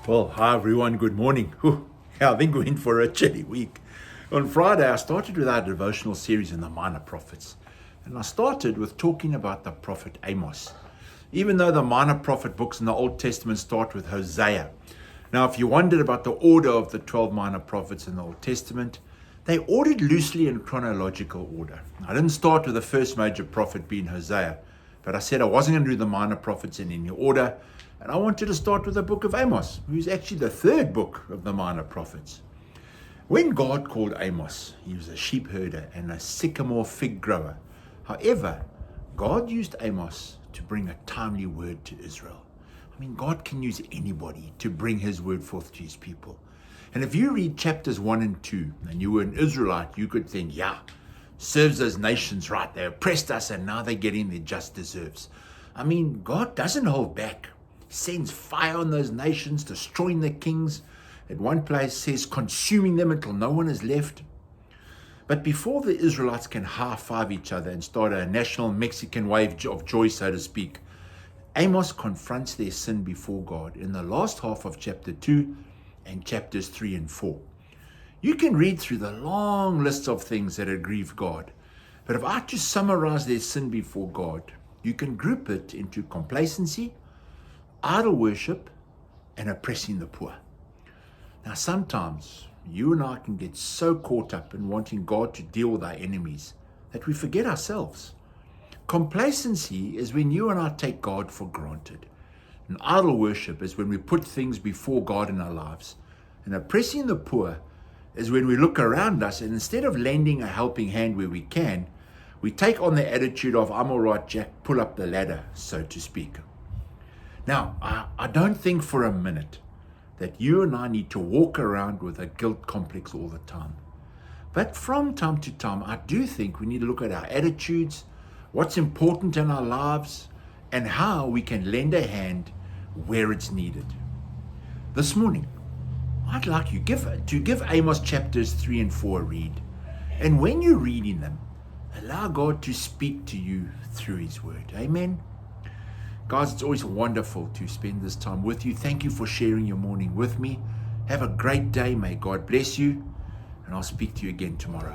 Well, hi everyone, good morning. I think we're in for a chilly week. On Friday, I started with our devotional series in the Minor Prophets. And I started with talking about the prophet Amos. Even though the minor prophet books in the Old Testament start with Hosea. Now, if you wondered about the order of the 12 minor prophets in the Old Testament, they ordered loosely in chronological order. I didn't start with the first major prophet being Hosea, but I said I wasn't going to do the minor prophets in any order. And I wanted to start with the book of Amos, who's actually the third book of the minor prophets. When God called Amos, he was a sheep herder and a sycamore fig grower. However, God used Amos to bring a timely word to Israel. I mean, God can use anybody to bring his word forth to his people. And if you read chapters 1 and 2, and you were an Israelite, you could think, serves those nations right. They oppressed us and now they're getting their just deserves. I mean, God doesn't hold back. Sends fire on those nations, destroying the kings. At one place says consuming them until no one is left. But before the Israelites can high-five each other and start a national Mexican wave of joy, so to speak, Amos confronts their sin before God in the last half of chapter 2 and chapters 3 and 4. You can read through the long list of things that had grieved God. But if I had to summarize their sin before God, you can group it into complacency, idol worship, and oppressing the poor. Now, sometimes you and I can get so caught up in wanting God to deal with our enemies that we forget ourselves. Complacency is when you and I take God for granted. And idol worship is when we put things before God in our lives. And oppressing the poor is when we look around us and instead of lending a helping hand where we can, we take on the attitude of, I'm all right, Jack, pull up the ladder, so to speak. Now, I don't think for a minute that you and I need to walk around with a guilt complex all the time. But from time to time, I do think we need to look at our attitudes, what's important in our lives, and how we can lend a hand where it's needed. This morning, I'd like you to give Amos chapters 3 and 4 a read. And when you're reading them, allow God to speak to you through his word. Amen. Guys, it's always wonderful to spend this time with you. Thank you for sharing your morning with me. Have a great day. May God bless you. And I'll speak to you again tomorrow.